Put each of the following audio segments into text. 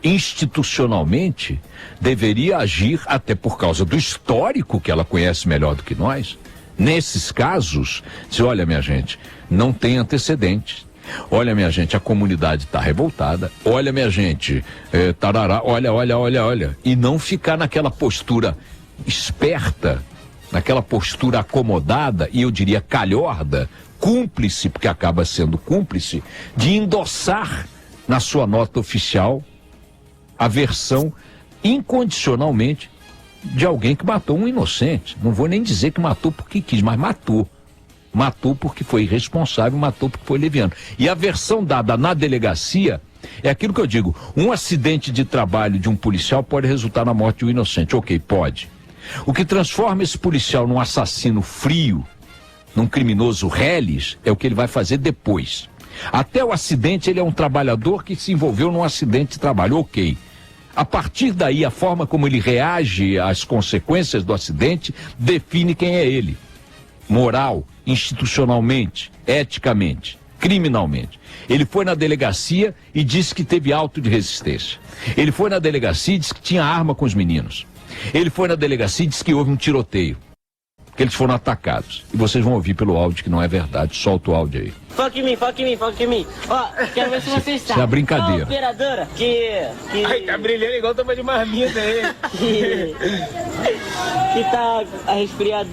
institucionalmente, deveria agir, até por causa do histórico que ela conhece melhor do que nós. Nesses casos, diz, olha, minha gente, não tem antecedentes. Olha, minha gente, a comunidade está revoltada. Olha, minha gente, tarará, olha. E não ficar naquela postura esperta, naquela postura acomodada, e eu diria calhorda, cúmplice, porque acaba sendo cúmplice, de endossar na sua nota oficial a versão incondicionalmente de alguém que matou um inocente. Não vou nem dizer que matou porque quis, mas matou. Matou porque foi irresponsável, matou porque foi leviano. E a versão dada na delegacia é aquilo que eu digo: um acidente de trabalho de um policial pode resultar na morte de um inocente. Ok, pode. O que transforma esse policial num assassino frio, num criminoso reles, é o que ele vai fazer depois. Até o acidente, ele é um trabalhador que se envolveu num acidente de trabalho. Ok. A partir daí, a forma como ele reage às consequências do acidente define quem é ele. Moral, institucionalmente, eticamente, criminalmente. Ele foi na delegacia e disse que teve auto de resistência. Ele foi na delegacia e disse que tinha arma com os meninos. Ele foi na delegacia e disse que houve um tiroteio, que eles foram atacados. E vocês vão ouvir pelo áudio que não é verdade. Solta o áudio aí. Fuck me. Ó, quero ver se vocês sabem. Isso é brincadeira. A operadora que... Ai, tá brilhando igual o tamanho de marmita aí. que tá resfriado,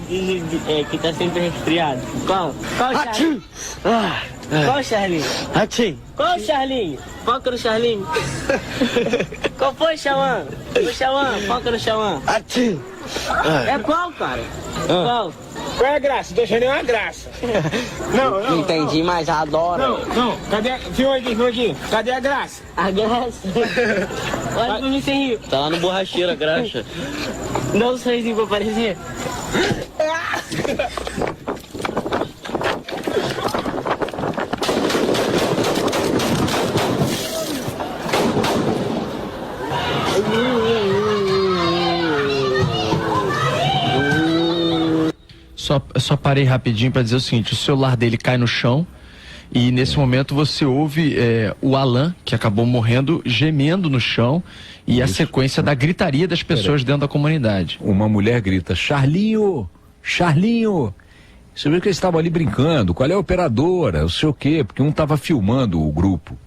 que tá sempre resfriado. Qual Charlinho? Qual Charlinho? Qual Charlinho? Foca no Charlinho. Qual foi, Xauã? O Xauã, foca no Xauã. É qual, cara? Qual? Qual é a graça? Tô achando uma graça. Não. Entendi, mas adoro. Não. Cadê? Filma aqui. Cadê a graça? A graça? Olha pra mim sem rir. Tá lá no borracheiro a graxa. Dá um sorrisinho pra aparecer. Só parei rapidinho para dizer o seguinte: o celular dele cai no chão e nesse momento você ouve o Alan, que acabou morrendo, gemendo no chão, e a sequência da gritaria das pessoas dentro da comunidade. Uma mulher grita: Charlinho! Você viu que eles estavam ali brincando, qual é a operadora, não sei o quê, porque um estava filmando o grupo.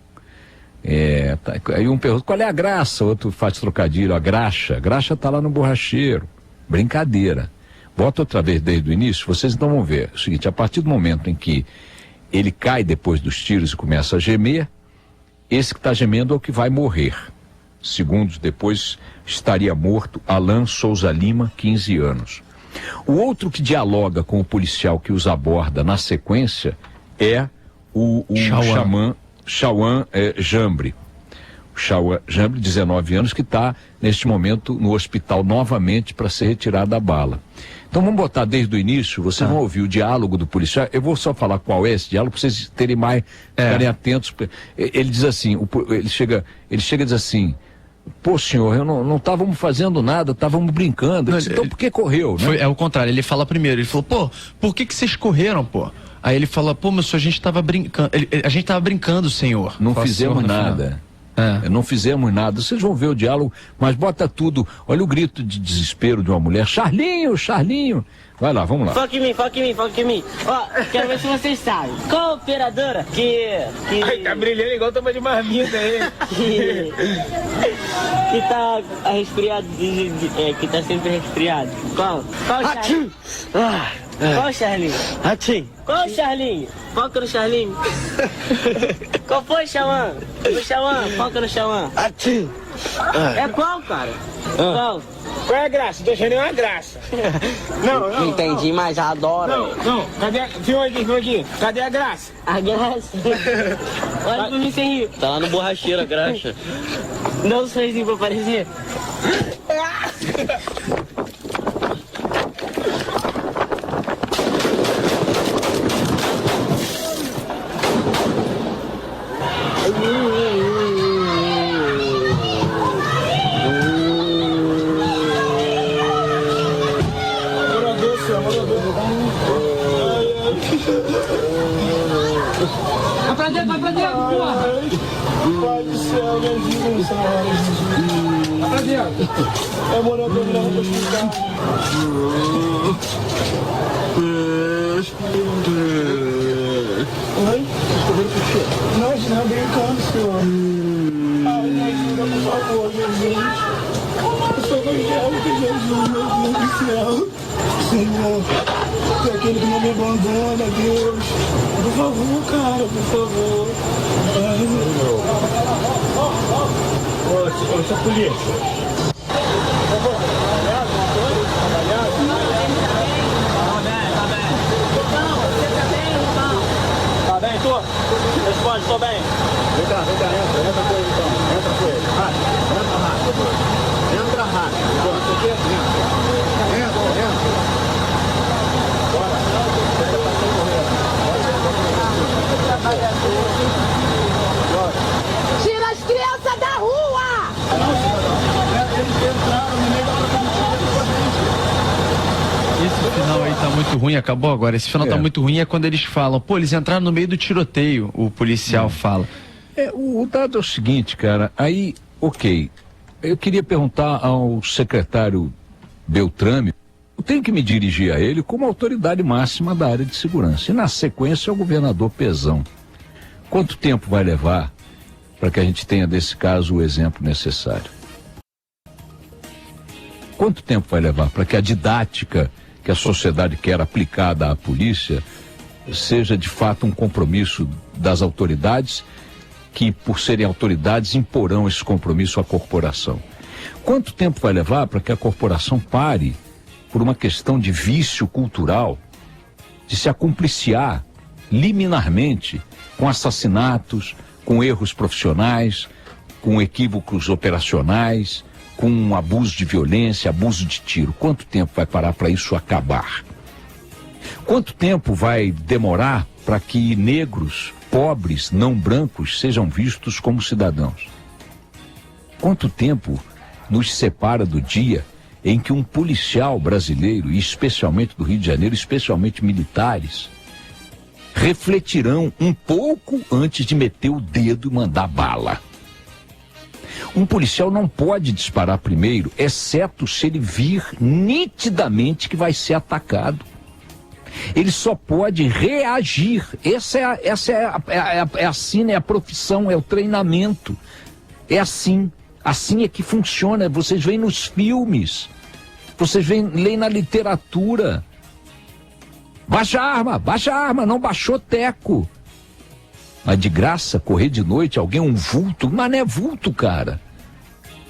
Aí um pergunta: qual é a graça? O outro faz trocadilho: a graxa tá lá no borracheiro. Brincadeira. Bota outra vez desde o início, vocês então vão ver. É o seguinte: a partir do momento em que ele cai depois dos tiros e começa a gemer, esse que está gemendo é o que vai morrer. Segundos depois estaria morto Alan Souza Lima, 15 anos. O outro que dialoga com o policial que os aborda na sequência é o Xauã Jambre. O Xauã Jambre, 19 anos, que está neste momento no hospital novamente para ser retirado da bala. Então vamos botar desde o início, vocês vão ouvir o diálogo do policial. Eu vou só falar qual é esse diálogo para vocês terem mais, ficarem atentos. Ele diz assim, ele chega e diz assim: pô, senhor, não estávamos fazendo nada, estávamos brincando. Não, então por que correu, né? É o contrário, ele fala primeiro, ele falou: pô, por que vocês correram, pô? Aí ele fala: pô, meu senhor, a gente estava brincando. A gente estava brincando, senhor. Não fizemos nada. Não fizemos nada. Vocês vão ver o diálogo, mas bota tudo. Olha o grito de desespero de uma mulher: Charlinho! Vai lá, vamos lá. Fuck me. Ó, quero ver se vocês sabem. Qual a operadora que... Ai, tá brilhando igual o tamanho de marmita aí. que tá resfriado, que tá sempre resfriado. Qual Charlinho? Qual Charlinho? Qual Charlinho? Foca no Charlinho. Qual foi, Xauã? O Xauã, foca no Xauã. É qual, cara? Qual? Qual é a graça? Tô achando uma graça. Não. Entendi, mas adoro. Não. Cadê? Filma aqui. Cadê a graça? A graça? Olha pra mim sem rir. Tá lá no borracheiro a graxa. Dá um sorrisinho pra aparecer. Vai pra dentro, porra! Pai do céu, me ajuda, É moral pra virar pro hospital. Oi? Nós não brincando, senhor. Ai, me ajuda, por favor, Jesus. Eu sou evangélico, Jesus, meu Deus do céu. Senhor, tu é aquele que não me abandona, Deus. Por favor, cara, por favor. Ô, essa polícia. Tá bem, tu? Responde, tô bem. Vem cá, entra com ele então. Entra com ele. Vai, entra rápido. Entra rápido. Entra. Bora. Pega pra quem correr. Tira as crianças da rua! Eles entraram no meio da Esse final aí tá muito ruim, acabou agora. Esse final tá muito ruim é quando eles falam, pô, eles entraram no meio do tiroteio, o policial fala. O dado é o seguinte, cara, aí, ok, eu queria perguntar ao secretário Beltrame, eu tenho que me dirigir a ele como autoridade máxima da área de segurança, e na sequência ao governador Pezão. Quanto tempo vai levar para que a gente tenha desse caso o exemplo necessário? Quanto tempo vai levar para que a didática que a sociedade quer aplicada à polícia seja de fato um compromisso das autoridades que, por serem autoridades, imporão esse compromisso à corporação? Quanto tempo vai levar para que a corporação pare por uma questão de vício cultural, de se acumpliciar liminarmente com assassinatos, com erros profissionais, com equívocos operacionais, com abuso de violência, abuso de tiro? Quanto tempo vai parar para isso acabar? Quanto tempo vai demorar para que negros, pobres, não brancos, sejam vistos como cidadãos? Quanto tempo nos separa do dia em que um policial brasileiro, e especialmente do Rio de Janeiro, especialmente militares, refletirão um pouco antes de meter o dedo e mandar bala? Um policial não pode disparar primeiro, exceto se ele vir nitidamente que vai ser atacado. Ele só pode reagir. É assim, é a profissão, é o treinamento. É assim. Assim é que funciona. Vocês veem nos filmes, vocês leem na literatura. Baixa a arma, não baixou teco. Mas de graça, correr de noite, alguém, um vulto, mané vulto, cara.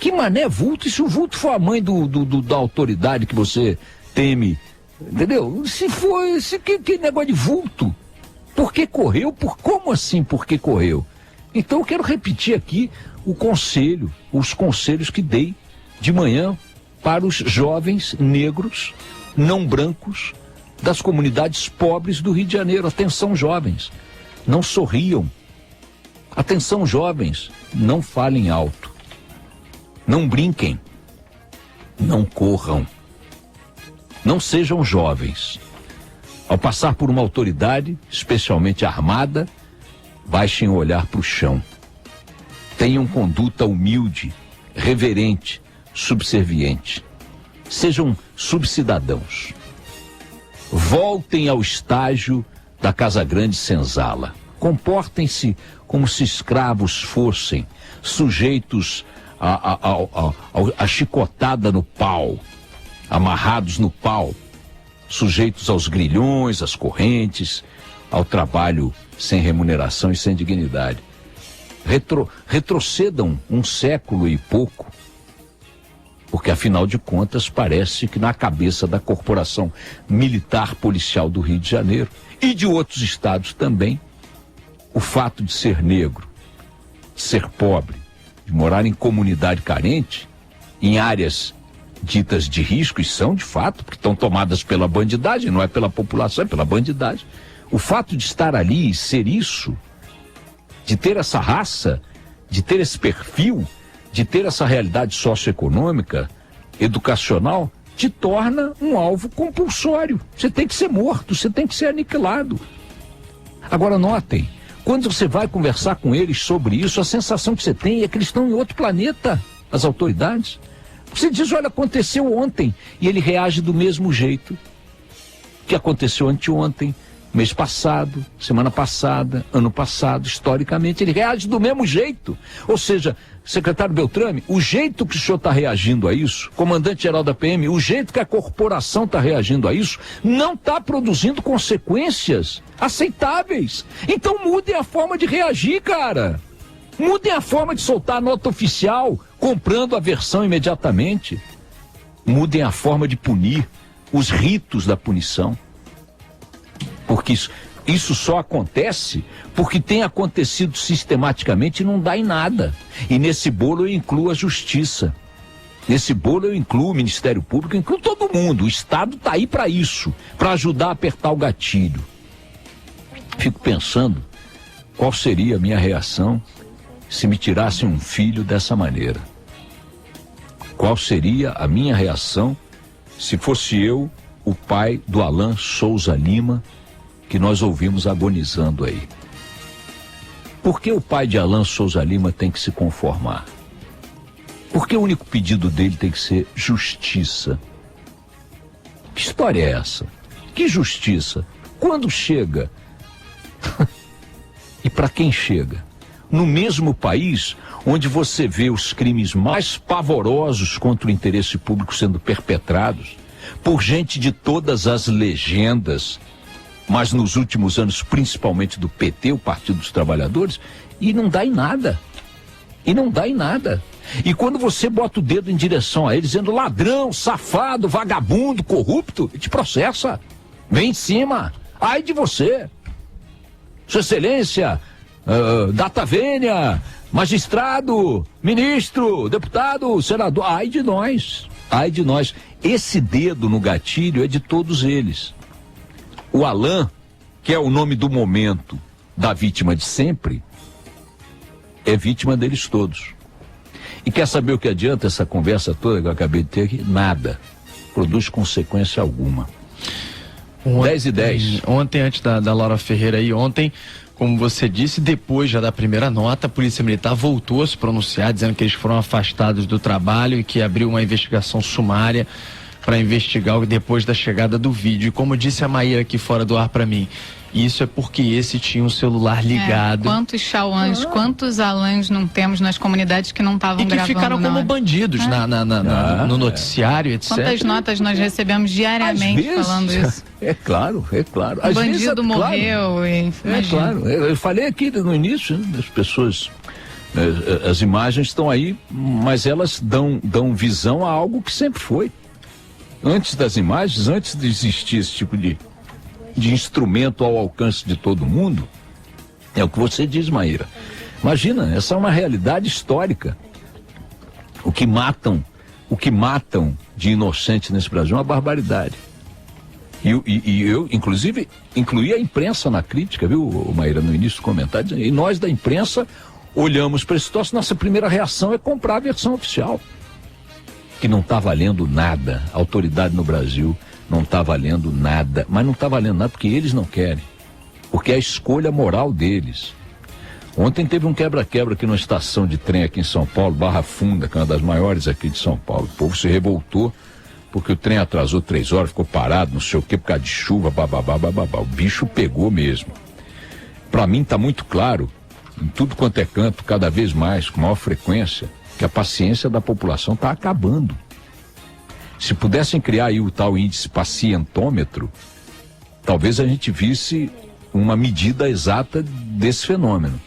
Que mané vulto? E se o vulto for a mãe da autoridade que você teme, entendeu? Que negócio de vulto? Por que correu? Como assim por que correu? Então eu quero repetir aqui os conselhos que dei de manhã para os jovens negros, não brancos, das comunidades pobres do Rio de Janeiro. Atenção, jovens, não sorriam. Atenção, jovens, não falem alto. Não brinquem. Não corram. Não sejam jovens. Ao passar por uma autoridade, especialmente armada, baixem o olhar para o chão. Tenham conduta humilde, reverente, subserviente. Sejam subcidadãos. Voltem ao estágio da Casa Grande Senzala. Comportem-se como se escravos fossem, sujeitos a chicotada no pau, amarrados no pau, sujeitos aos grilhões, às correntes, ao trabalho sem remuneração e sem dignidade. Retrocedam um século e pouco, porque afinal de contas parece que na cabeça da corporação militar policial do Rio de Janeiro e de outros estados também, o fato de ser negro, de ser pobre, de morar em comunidade carente, em áreas ditas de risco, e são de fato, porque estão tomadas pela bandidagem, não é pela população, é pela bandidagem. O fato de estar ali e ser isso, de ter essa raça, de ter esse perfil, de ter essa realidade socioeconômica, educacional, te torna um alvo compulsório. Você tem que ser morto, você tem que ser aniquilado. Agora notem, quando você vai conversar com eles sobre isso, a sensação que você tem é que eles estão em outro planeta. as autoridades. Você diz, olha, aconteceu ontem, e ele reage do mesmo jeito que aconteceu anteontem, mês passado, semana passada, ano passado, historicamente, ele reage do mesmo jeito. Ou seja, secretário Beltrame, o jeito que o senhor está reagindo a isso, comandante-geral da PM, o jeito que a corporação está reagindo a isso, não está produzindo consequências aceitáveis. Então mudem a forma de reagir, cara. Mudem a forma de soltar a nota oficial, comprando a versão imediatamente. Mudem a forma de punir, os ritos da punição. Porque isso só acontece porque tem acontecido sistematicamente e não dá em nada. E nesse bolo eu incluo a justiça. Nesse bolo eu incluo o Ministério Público, eu incluo todo mundo. O Estado está aí para isso, para ajudar a apertar o gatilho. Fico pensando qual seria a minha reação se me tirassem um filho dessa maneira. Qual seria a minha reação se fosse eu, o pai do Alan Souza Lima, que nós ouvimos agonizando aí? Por que o pai de Alan Souza Lima tem que se conformar? Por que o único pedido dele tem que ser justiça? Que história é essa? Que justiça? Quando chega? E para quem chega? No mesmo país onde você vê os crimes mais pavorosos contra o interesse público sendo perpetrados por gente de todas as legendas, mas nos últimos anos, principalmente do PT, o Partido dos Trabalhadores, e não dá em nada. E não dá em nada. E quando você bota o dedo em direção a ele, dizendo ladrão, safado, vagabundo, corrupto, ele te processa. Vem em cima. Ai de você. Sua Excelência, data vênia, magistrado, ministro, deputado, senador, ai de nós. Ai de nós. Esse dedo no gatilho é de todos eles. O Alan, que é o nome do momento da vítima de sempre, é vítima deles todos. E quer saber o que adianta essa conversa toda que eu acabei de ter aqui? Nada. Produz consequência alguma. 10:10. Ontem, antes da Laura Ferreira aí, como você disse, depois já da primeira nota, a Polícia Militar voltou a se pronunciar, dizendo que eles foram afastados do trabalho e que abriu uma investigação sumária para investigar depois da chegada do vídeo. E como disse a Maíra aqui fora do ar para mim, isso é porque esse tinha um celular ligado. Quantos Chauãs, quantos Alans não temos nas comunidades que não estavam gravando? E que ficaram como bandidos no noticiário, etc. Quantas notas nós recebemos diariamente falando isso? É claro. O bandido morreu. É claro. Eu falei aqui no início, as pessoas... As imagens estão aí, mas elas dão visão a algo que sempre foi. Antes das imagens, antes de existir esse tipo de instrumento ao alcance de todo mundo, é o que você diz, Maíra. Imagina, essa é uma realidade histórica. O que matam de inocente nesse Brasil é uma barbaridade. E eu, inclusive, incluí a imprensa na crítica, viu, Maíra, no início do comentário, e nós da imprensa olhamos para esse troço, nossa primeira reação é comprar a versão oficial. Que não está valendo nada. A autoridade no Brasil não está valendo nada. Mas não está valendo nada porque eles não querem. Porque é a escolha moral deles. Ontem teve um quebra-quebra aqui numa estação de trem aqui em São Paulo, Barra Funda, que é uma das maiores aqui de São Paulo. O povo se revoltou porque o trem atrasou 3 horas, ficou parado, não sei o que, por causa de chuva, bababá. O bicho pegou mesmo. Para mim está muito claro, em tudo quanto é canto, cada vez mais, com maior frequência, que a paciência da população está acabando. Se pudessem criar aí o tal índice pacientômetro, talvez a gente visse uma medida exata desse fenômeno.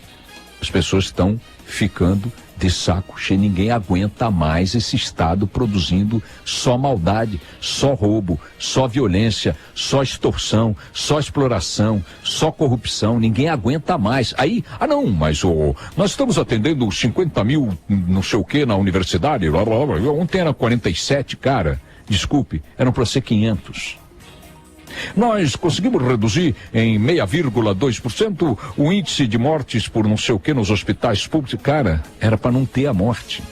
As pessoas estão ficando de saco cheio, ninguém aguenta mais esse Estado produzindo só maldade, só roubo, só violência, só extorsão, só exploração, só corrupção, ninguém aguenta mais. Aí, mas nós estamos atendendo 50 mil não sei o que na universidade, ontem era 47, cara, desculpe, eram para ser 500. Nós conseguimos reduzir em 0,2% o índice de mortes por não sei o que nos hospitais públicos. Cara, era para não ter a morte.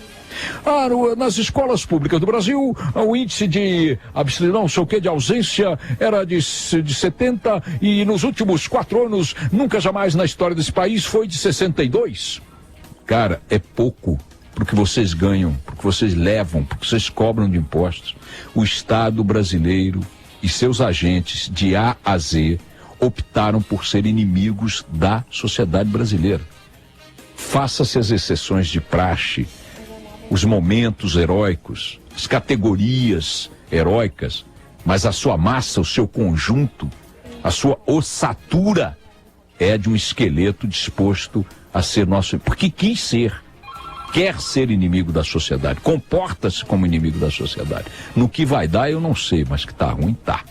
Nas escolas públicas do Brasil, o índice de não sei o que, de ausência era de 70 e nos últimos 4 anos, nunca jamais na história desse país foi de 62. Cara, é pouco. porque vocês ganham, porque vocês levam, porque vocês cobram de impostos. O Estado brasileiro e seus agentes de A a Z optaram por ser inimigos da sociedade brasileira. Faça-se as exceções de praxe, os momentos heróicos, as categorias heróicas, mas a sua massa, o seu conjunto, a sua ossatura é de um esqueleto disposto a ser nosso... Porque quer ser inimigo da sociedade, comporta-se como inimigo da sociedade. No que vai dar eu não sei, mas que tá ruim, tá.